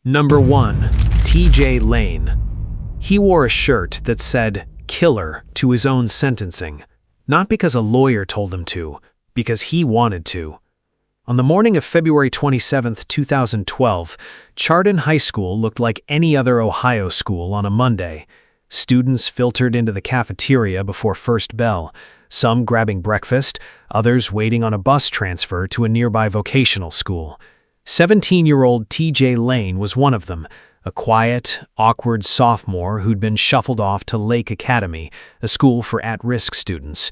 Number 1. T.J. Lane. He wore a shirt that said "killer" to his own sentencing, not because a lawyer told him to, because he wanted to. On the morning of February 27, 2012, Chardon High School looked like any other Ohio school on a Monday. Students filtered into the cafeteria before first bell, some grabbing breakfast, others waiting on a bus transfer to a nearby vocational school. 17-year-old T.J. Lane was one of them, a quiet, awkward sophomore who'd been shuffled off to Lake Academy, a school for at-risk students.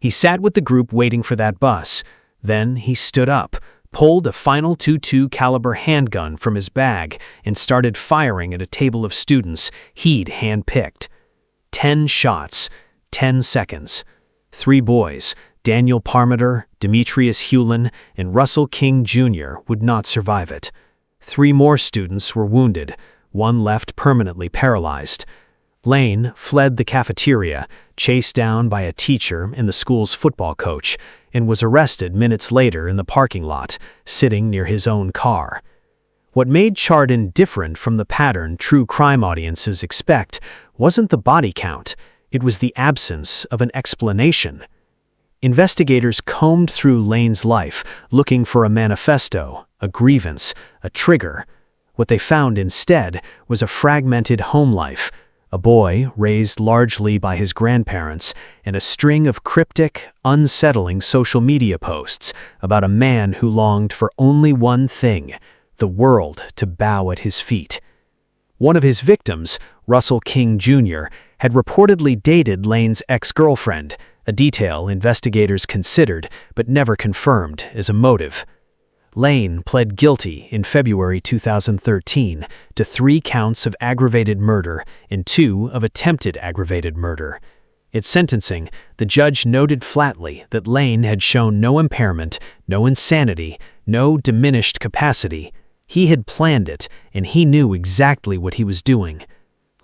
He sat with the group waiting for that bus. Then he stood up, pulled a final .22 caliber handgun from his bag, and started firing at a table of students he'd handpicked. 10 shots, 10 seconds. 3 boys, Daniel Parmenter, Demetrius Hewlin, and Russell King Jr. would not survive it. 3 more students were wounded, one left permanently paralyzed. Lane fled the cafeteria, chased down by a teacher and the school's football coach, and was arrested minutes later in the parking lot, sitting near his own car. What made Chardon different from the pattern true crime audiences expect wasn't the body count, it was the absence of an explanation. Investigators combed through Lane's life, looking for a manifesto, a grievance, a trigger. What they found instead was a fragmented home life, a boy raised largely by his grandparents, and a string of cryptic, unsettling social media posts about a man who longed for only one thing, the world to bow at his feet. One of his victims, Russell King Jr., had reportedly dated Lane's ex-girlfriend, a detail investigators considered but never confirmed as a motive. Lane pled guilty in February 2013 to 3 counts of aggravated murder and 2 of attempted aggravated murder. At sentencing, the judge noted flatly that Lane had shown no impairment, no insanity, no diminished capacity. He had planned it, and he knew exactly what he was doing.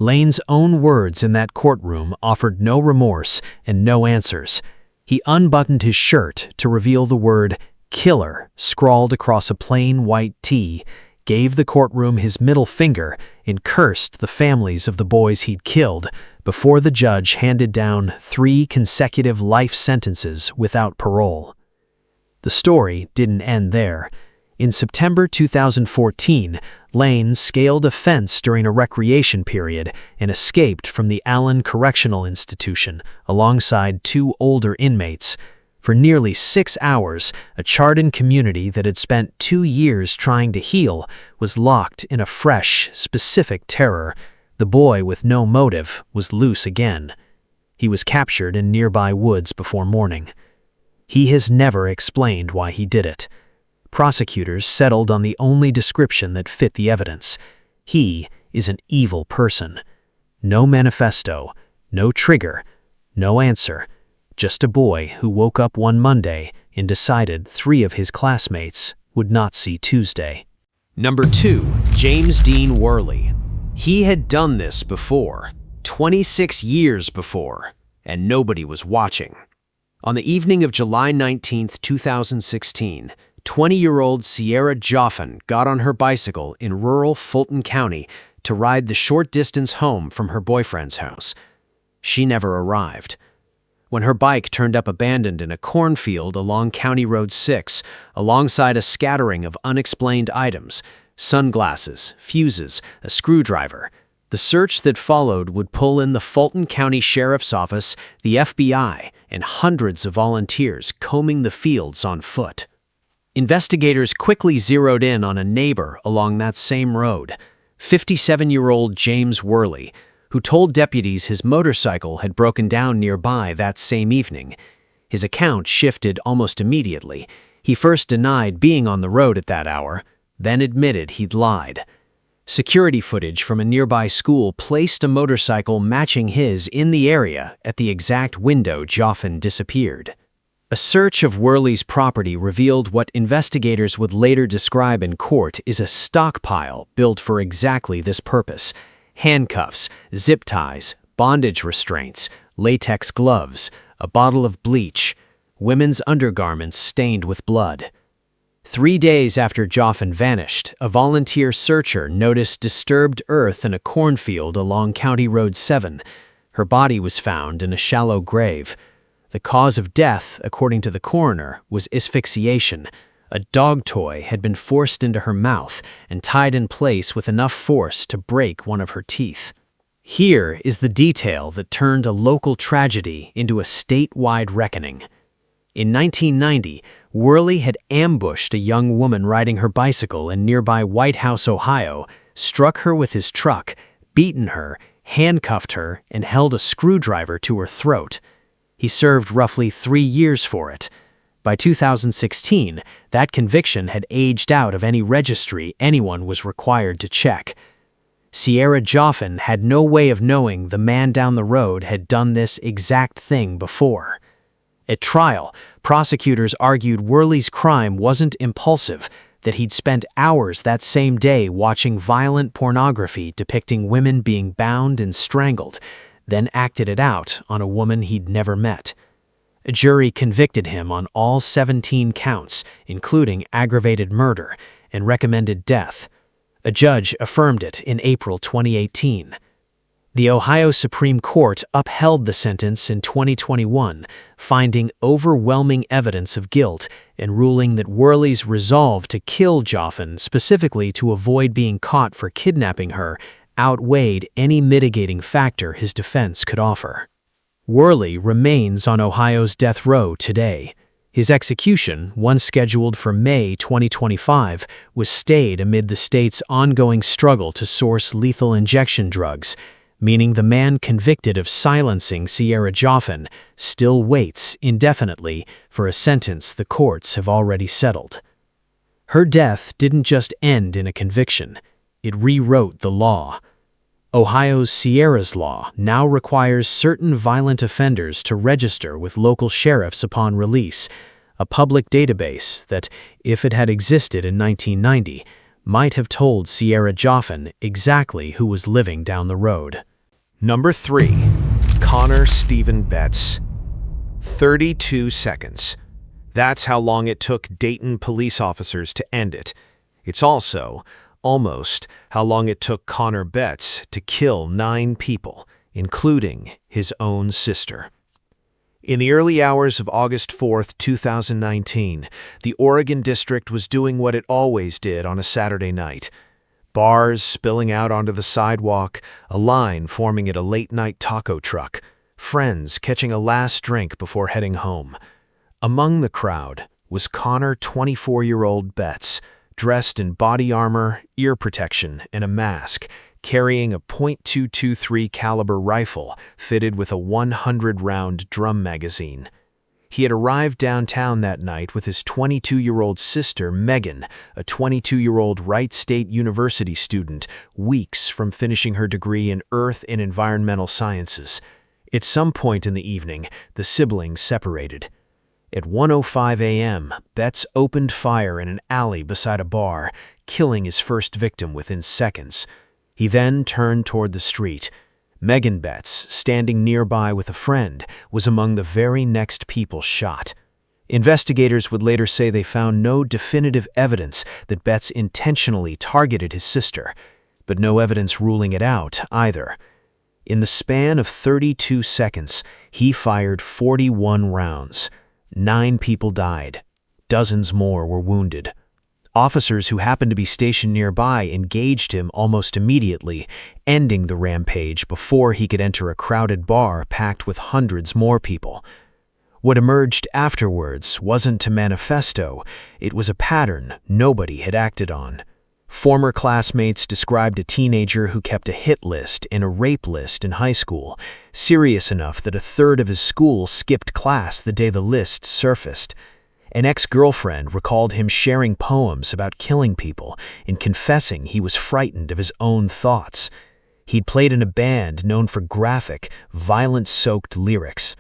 Lane's own words in that courtroom offered no remorse and no answers. He unbuttoned his shirt to reveal the word "killer" scrawled across a plain white tee, gave the courtroom his middle finger, and cursed the families of the boys he'd killed before the judge handed down 3 consecutive life sentences without parole. The story didn't end there. In September 2014, Lane scaled a fence during a recreation period and escaped from the Allen Correctional Institution alongside 2 older inmates. For nearly 6 hours, a Chardon community that had spent 2 years trying to heal was locked in a fresh, specific terror. The boy with no motive was loose again. He was captured in nearby woods before morning. He has never explained why he did it. Prosecutors settled on the only description that fit the evidence. He is an evil person. No manifesto, no trigger, no answer. Just a boy who woke up one Monday and decided 3 of his classmates would not see Tuesday. Number 2. James Dean Worley. He had done this before, 26 years before, and nobody was watching. On the evening of July 19, 2016, 20-year-old Sierra Joffin got on her bicycle in rural Fulton County to ride the short distance home from her boyfriend's house. She never arrived. When her bike turned up abandoned in a cornfield along County Road 6, alongside a scattering of unexplained items, sunglasses, fuses, a screwdriver, the search that followed would pull in the Fulton County Sheriff's Office, the FBI, and hundreds of volunteers combing the fields on foot. Investigators quickly zeroed in on a neighbor along that same road, 57-year-old James Worley, who told deputies his motorcycle had broken down nearby that same evening. His account shifted almost immediately. He first denied being on the road at that hour, then admitted he'd lied. Security footage from a nearby school placed a motorcycle matching his in the area at the exact window Joffin disappeared. A search of Worley's property revealed what investigators would later describe in court is a stockpile built for exactly this purpose: handcuffs, zip ties, bondage restraints, latex gloves, a bottle of bleach, women's undergarments stained with blood. 3 days after Joffin vanished, a volunteer searcher noticed disturbed earth in a cornfield along County Road 7. Her body was found in a shallow grave. The cause of death, according to the coroner, was asphyxiation. A dog toy had been forced into her mouth and tied in place with enough force to break one of her teeth. Here is the detail that turned a local tragedy into a statewide reckoning. In 1990, Worley had ambushed a young woman riding her bicycle in nearby White House, Ohio, struck her with his truck, beaten her, handcuffed her, and held a screwdriver to her throat. He served roughly 3 years for it. By 2016, that conviction had aged out of any registry anyone was required to check. Sierra Joffin had no way of knowing the man down the road had done this exact thing before. At trial, prosecutors argued Worley's crime wasn't impulsive, that he'd spent hours that same day watching violent pornography depicting women being bound and strangled, then acted it out on a woman he'd never met. A jury convicted him on all 17 counts, including aggravated murder, and recommended death. A judge affirmed it in April 2018. The Ohio Supreme Court upheld the sentence in 2021, finding overwhelming evidence of guilt and ruling that Worley's resolve to kill Joffin specifically to avoid being caught for kidnapping her outweighed any mitigating factor his defense could offer. Worley remains on Ohio's death row today. His execution, once scheduled for May 2025, was stayed amid the state's ongoing struggle to source lethal injection drugs, meaning the man convicted of silencing Sierra Joffin still waits indefinitely for a sentence the courts have already settled. Her death didn't just end in a conviction, it rewrote the law. Ohio's Sierra's Law now requires certain violent offenders to register with local sheriffs upon release, a public database that, if it had existed in 1990, might have told Sierra Joffin exactly who was living down the road. Number 3. Connor Stephen Betts. 32 seconds. That's how long it took Dayton police officers to end it. It's also, almost, how long it took Connor Betts to kill 9 people, including his own sister. In the early hours of August 4, 2019, the Oregon District was doing what it always did on a Saturday night. Bars spilling out onto the sidewalk, a line forming at a late-night taco truck, friends catching a last drink before heading home. Among the crowd was Connor 24-year-old Betts, dressed in body armor, ear protection, and a mask, carrying a .223 caliber rifle fitted with a 100-round drum magazine. He had arrived downtown that night with his 22-year-old sister, Megan, a 22-year-old Wright State University student, weeks from finishing her degree in Earth and Environmental Sciences. At some point in the evening, the siblings separated. At 1:05 a.m., Betts opened fire in an alley beside a bar, killing his first victim within seconds. He then turned toward the street. Megan Betts, standing nearby with a friend, was among the very next people shot. Investigators would later say they found no definitive evidence that Betts intentionally targeted his sister, but no evidence ruling it out either. In the span of 32 seconds, he fired 41 rounds. 9 people died. Dozens more were wounded. Officers who happened to be stationed nearby engaged him almost immediately, ending the rampage before he could enter a crowded bar packed with hundreds more people. What emerged afterwards wasn't a manifesto, it was a pattern nobody had acted on. Former classmates described a teenager who kept a hit list and a rape list in high school, serious enough that a third of his school skipped class the day the list surfaced. An ex-girlfriend recalled him sharing poems about killing people and confessing he was frightened of his own thoughts. He'd played in a band known for graphic, violence-soaked lyrics.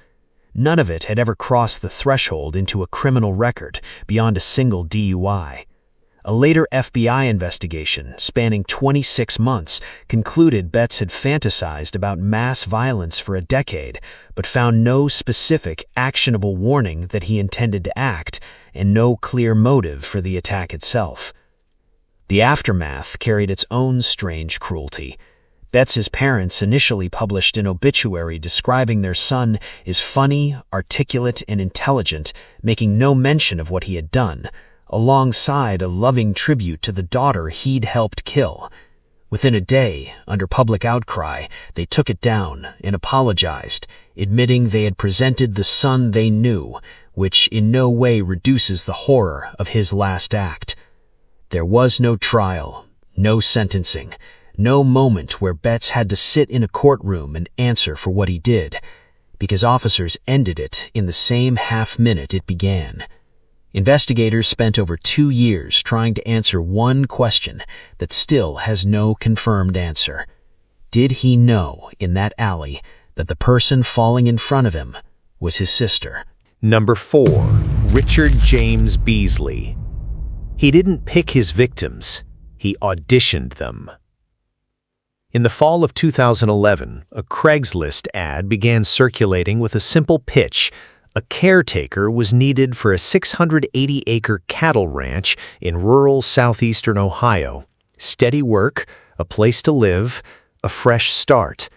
None of it had ever crossed the threshold into a criminal record beyond a single DUI. A later FBI investigation, spanning 26 months, concluded Betts had fantasized about mass violence for a decade, but found no specific, actionable warning that he intended to act, and no clear motive for the attack itself. The aftermath carried its own strange cruelty. Betts's parents initially published an obituary describing their son as funny, articulate, and intelligent, making no mention of what he had done, alongside a loving tribute to the daughter he'd helped kill. Within a day, under public outcry, they took it down and apologized, admitting they had presented the son they knew, which in no way reduces the horror of his last act. There was no trial, no sentencing, no moment where Betts had to sit in a courtroom and answer for what he did, because officers ended it in the same half-minute it began. Investigators spent over 2 years trying to answer one question that still has no confirmed answer. Did he know in that alley that the person falling in front of him was his sister? Number 4. Richard James Beasley. He didn't pick his victims, he auditioned them. In the fall of 2011, a Craigslist ad began circulating with a simple pitch. A caretaker was needed for a 680-acre cattle ranch in rural southeastern Ohio. Steady work, a place to live, a fresh start.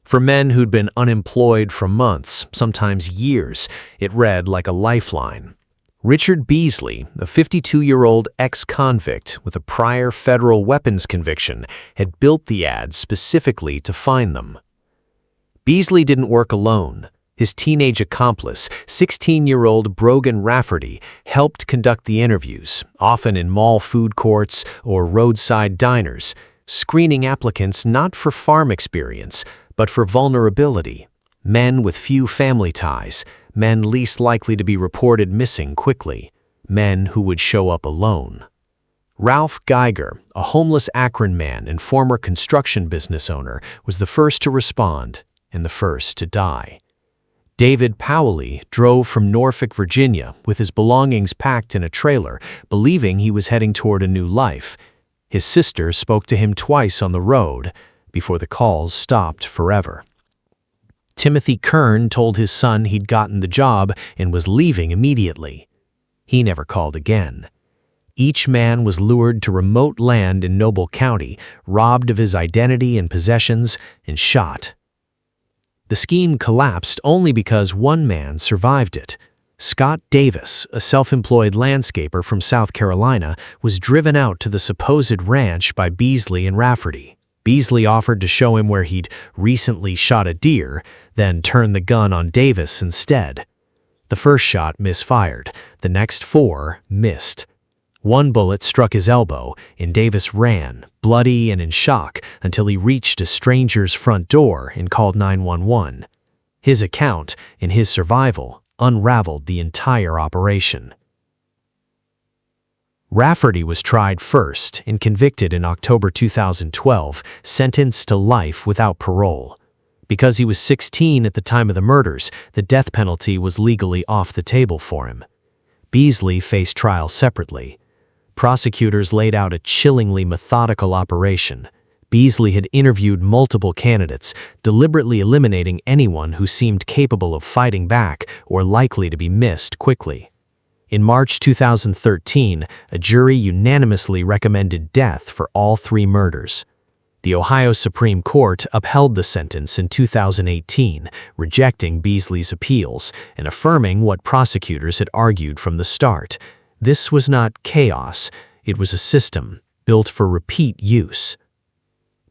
For men who'd been unemployed for months, sometimes years, it read like a lifeline. Richard Beasley, a 52-year-old ex-convict with a prior federal weapons conviction, had built the ad specifically to find them. Beasley didn't work alone. His teenage accomplice, 16-year-old Brogan Rafferty, helped conduct the interviews, often in mall food courts or roadside diners, screening applicants not for farm experience, but for vulnerability. Men with few family ties, men least likely to be reported missing quickly, men who would show up alone. Ralph Geiger, a homeless Akron man and former construction business owner, was the first to respond and the first to die. David Powley drove from Norfolk, Virginia, with his belongings packed in a trailer, believing he was heading toward a new life. His sister spoke to him twice on the road before the calls stopped forever. Timothy Kern told his son he'd gotten the job and was leaving immediately. He never called again. Each man was lured to remote land in Noble County, robbed of his identity and possessions, and shot. The scheme collapsed only because one man survived it. Scott Davis, a self-employed landscaper from South Carolina, was driven out to the supposed ranch by Beasley and Rafferty. Beasley offered to show him where he'd recently shot a deer, then turned the gun on Davis instead. The first shot misfired. The next 4 missed. One bullet struck his elbow, and Davis ran, bloody and in shock, until he reached a stranger's front door and called 911. His account and his survival unraveled the entire operation. Rafferty was tried first and convicted in October 2012, sentenced to life without parole. Because he was 16 at the time of the murders, the death penalty was legally off the table for him. Beasley faced trial separately. Prosecutors laid out a chillingly methodical operation. Beasley had interviewed multiple candidates, deliberately eliminating anyone who seemed capable of fighting back or likely to be missed quickly. In March 2013, a jury unanimously recommended death for all 3 murders. The Ohio Supreme Court upheld the sentence in 2018, rejecting Beasley's appeals and affirming what prosecutors had argued from the start. This was not chaos, it was a system built for repeat use.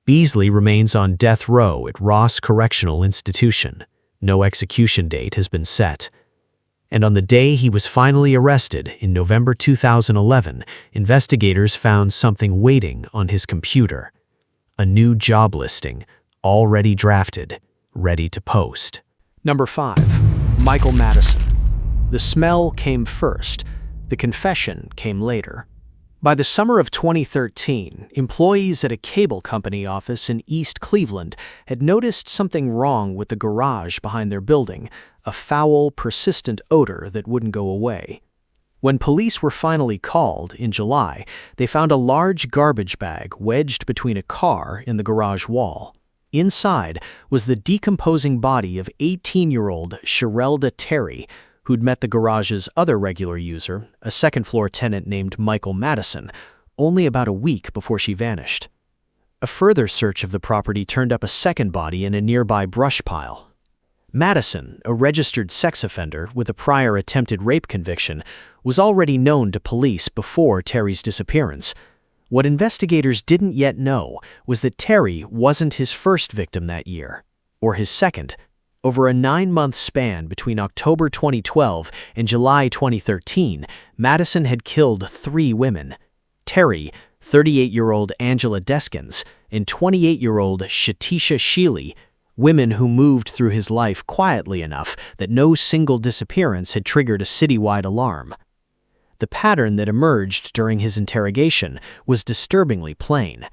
Beasley remains on death row at Ross Correctional Institution. No execution date has been set. And on the day he was finally arrested in November 2011, investigators found something waiting on his computer. A new job listing, already drafted, ready to post. Number 5. Michael Madison. The smell came first. The confession came later. By the summer of 2013, employees at a cable company office in East Cleveland had noticed something wrong with the garage behind their building, a foul, persistent odor that wouldn't go away. When police were finally called in July, they found a large garbage bag wedged between a car in the garage wall. Inside was the decomposing body of 18-year-old Sherelda Terry, who'd met the garage's other regular user, a second-floor tenant named Michael Madison, only about a week before she vanished. A further search of the property turned up a second body in a nearby brush pile. Madison, a registered sex offender with a prior attempted rape conviction, was already known to police before Terry's disappearance. What investigators didn't yet know was that Terry wasn't his first victim that year, or his second. Over a 9-month span between October 2012 and July 2013, Madison had killed 3 women: Terry, 38-year-old Angela Deskins, and 28-year-old Shatisha Sheely, women who moved through his life quietly enough that no single disappearance had triggered a citywide alarm. The pattern that emerged during his interrogation was disturbingly plain.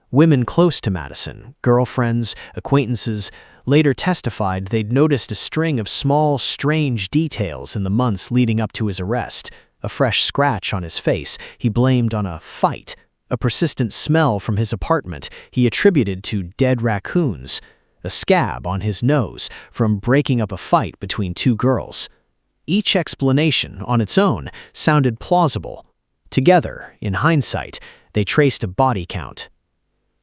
Women close to Madison, girlfriends, acquaintances, later testified they'd noticed a string of small, strange details in the months leading up to his arrest: a fresh scratch on his face he blamed on a fight, a persistent smell from his apartment he attributed to dead raccoons, a scab on his nose from breaking up a fight between 2 girls. Each explanation, on its own, sounded plausible. Together, in hindsight, they traced a body count.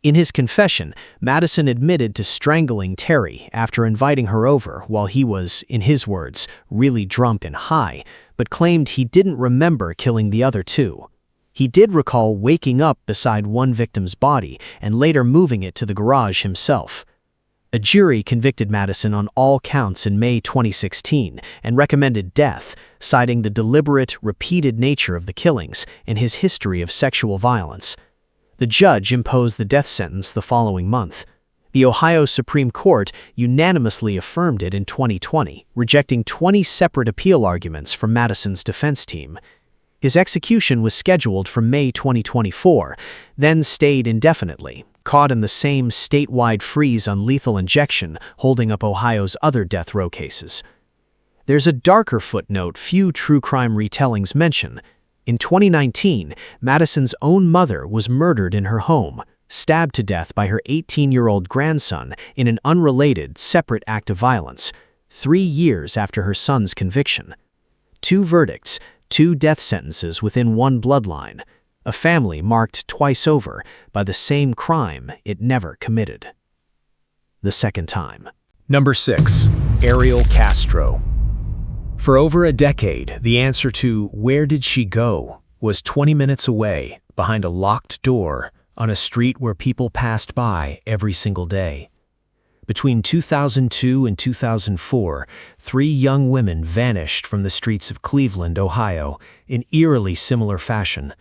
In his confession, Madison admitted to strangling Terry after inviting her over while he was, in his words, really drunk and high, but claimed he didn't remember killing the other 2. He did recall waking up beside one victim's body and later moving it to the garage himself. A jury convicted Madison on all counts in May 2016 and recommended death, citing the deliberate, repeated nature of the killings and his history of sexual violence. The judge imposed the death sentence the following month. The Ohio Supreme Court unanimously affirmed it in 2020, rejecting 20 separate appeal arguments from Madison's defense team. His execution was scheduled for May 2024, then stayed indefinitely, caught in the same statewide freeze on lethal injection holding up Ohio's other death row cases. There's a darker footnote few true crime retellings mention. In 2019, Madison's own mother was murdered in her home, stabbed to death by her 18-year-old grandson in an unrelated, separate act of violence, 3 years after her son's conviction. 2 verdicts, 2 death sentences within one bloodline. A family marked twice over by the same crime it never committed. The second time. Number 6. Ariel Castro. For over a decade, the answer to "where did she go?" was 20 minutes away, behind a locked door, on a street where people passed by every single day. Between 2002 and 2004, 3 young women vanished from the streets of Cleveland, Ohio, in eerily similar fashion.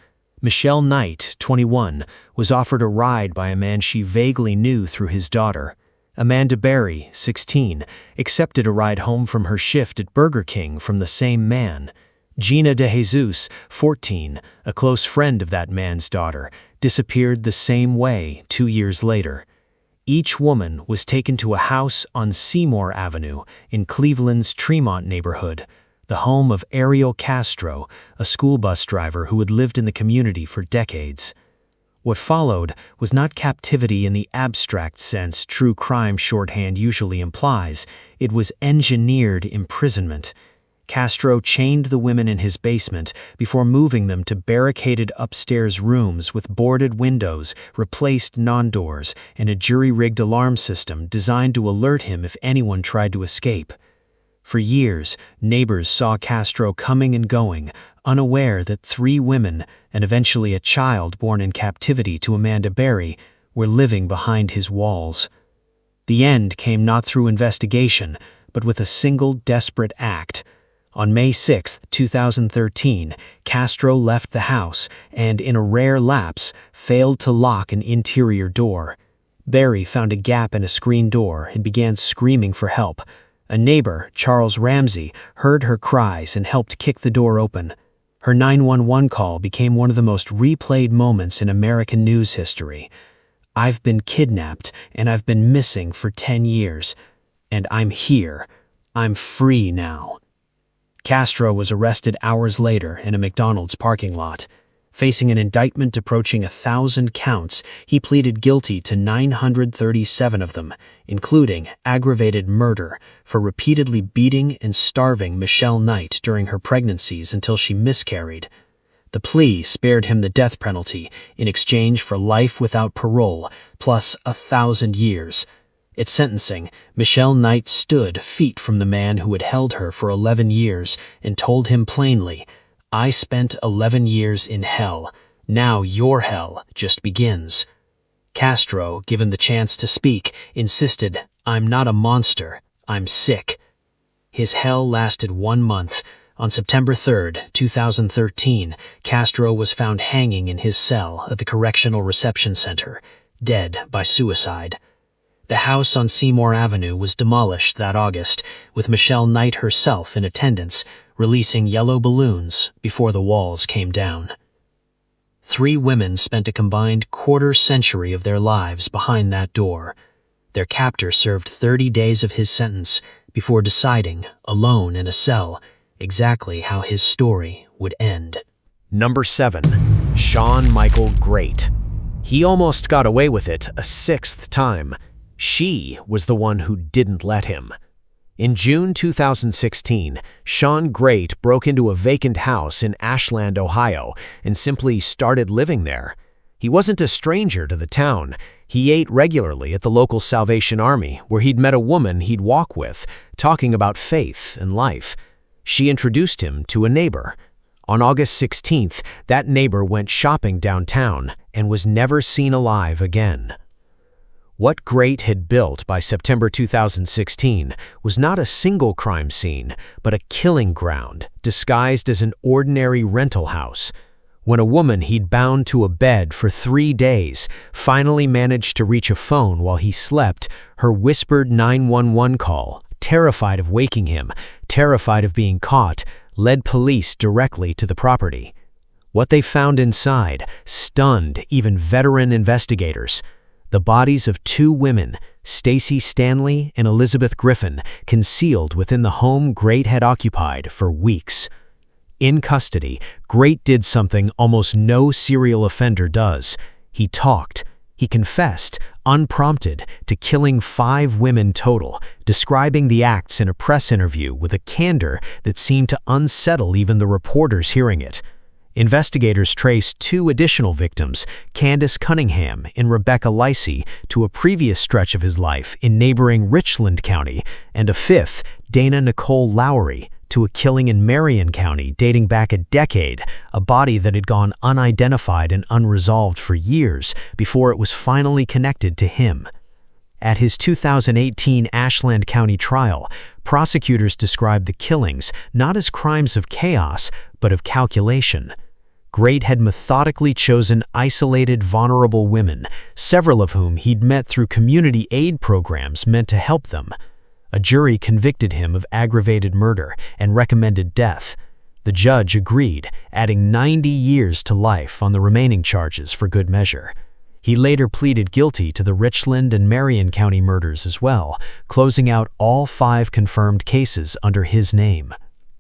Michelle Knight, 21, was offered a ride by a man she vaguely knew through his daughter. Amanda Berry, 16, accepted a ride home from her shift at Burger King from the same man. Gina De Jesus, 14, a close friend of that man's daughter, disappeared the same way 2 years later. Each woman was taken to a house on Seymour Avenue in Cleveland's Tremont neighborhood, the home of Ariel Castro, a school bus driver who had lived in the community for decades. What followed was not captivity in the abstract sense true crime shorthand usually implies. It was engineered imprisonment. Castro chained the women in his basement before moving them to barricaded upstairs rooms with boarded windows, replaced non-doors, and a jury-rigged alarm system designed to alert him if anyone tried to escape. For years, neighbors saw Castro coming and going, unaware that 3 women, and eventually a child born in captivity to Amanda Berry, were living behind his walls. The end came not through investigation, but with a single desperate act. On May 6, 2013, Castro left the house and, in a rare lapse, failed to lock an interior door. Berry found a gap in a screen door and began screaming for help. A neighbor, Charles Ramsey, heard her cries and helped kick the door open. Her 911 call became one of the most replayed moments in American news history. "I've been kidnapped and I've been missing for 10 years. And I'm here. I'm free now." Castro was arrested hours later in a McDonald's parking lot. Facing an indictment approaching 1,000 counts, he pleaded guilty to 937 of them, including aggravated murder for repeatedly beating and starving Michelle Knight during her pregnancies until she miscarried. The plea spared him the death penalty in exchange for life without parole, plus 1,000 years. At sentencing, Michelle Knight stood feet from the man who had held her for 11 years and told him plainly, "I spent 11 years in hell. Now your hell just begins." Castro, given the chance to speak, insisted, "I'm not a monster, I'm sick." His hell lasted 1 month. On September 3, 2013, Castro was found hanging in his cell at the Correctional Reception Center, dead by suicide. The house on Seymour Avenue was demolished that August, with Michelle Knight herself in attendance, releasing yellow balloons before the walls came down. 3 women spent a combined quarter-century of their lives behind that door. Their captor served 30 days of his sentence before deciding, alone in a cell, exactly how his story would end. Number 7. Sean Michael Great. He almost got away with it a 6th time. She was the one who didn't let him. In June 2016, Sean Great broke into a vacant house in Ashland, Ohio, and simply started living there. He wasn't a stranger to the town. He ate regularly at the local Salvation Army, where he'd met a woman he'd walk with, talking about faith and life. She introduced him to a neighbor. On August 16th, that neighbor went shopping downtown and was never seen alive again. What Great had built by September 2016 was not a single crime scene, but a killing ground disguised as an ordinary rental house. When a woman he'd bound to a bed for 3 days finally managed to reach a phone while he slept, her whispered 911 call, terrified of waking him, terrified of being caught, led police directly to the property. What they found inside stunned even veteran investigators. The bodies of 2 women, Stacy Stanley and Elizabeth Griffin, concealed within the home Great had occupied for weeks. In custody, Great did something almost no serial offender does. He talked. He confessed, unprompted, to killing 5 women total, describing the acts in a press interview with a candor that seemed to unsettle even the reporters hearing it. Investigators traced 2 additional victims, Candace Cunningham and Rebecca Lacey, to a previous stretch of his life in neighboring Richland County, and a 5th, Dana Nicole Lowry, to a killing in Marion County dating back a decade, a body that had gone unidentified and unresolved for years before it was finally connected to him. At his 2018 Ashland County trial, prosecutors described the killings not as crimes of chaos, but of calculation. Great had methodically chosen isolated, vulnerable women, several of whom he'd met through community aid programs meant to help them. A jury convicted him of aggravated murder and recommended death. The judge agreed, adding 90 years to life on the remaining charges for good measure. He later pleaded guilty to the Richland and Marion County murders as well, closing out all 5 confirmed cases under his name.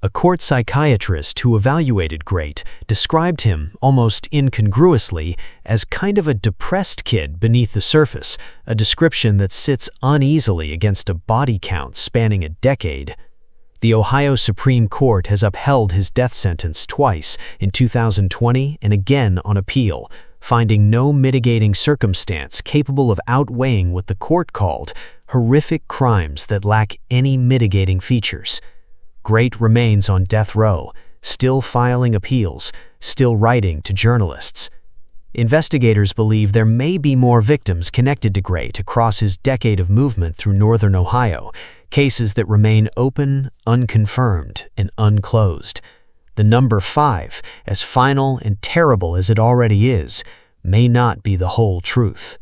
A court psychiatrist who evaluated Great described him, almost incongruously, as kind of a depressed kid beneath the surface, a description that sits uneasily against a body count spanning a decade. The Ohio Supreme Court has upheld his death sentence twice, in 2020 and again on appeal, finding no mitigating circumstance capable of outweighing what the court called horrific crimes that lack any mitigating features. Great remains on death row, still filing appeals, still writing to journalists. Investigators believe there may be more victims connected to Great across his decade of movement through northern Ohio, cases that remain open, unconfirmed, and unclosed. The number 5, as final and terrible as it already is, may not be the whole truth.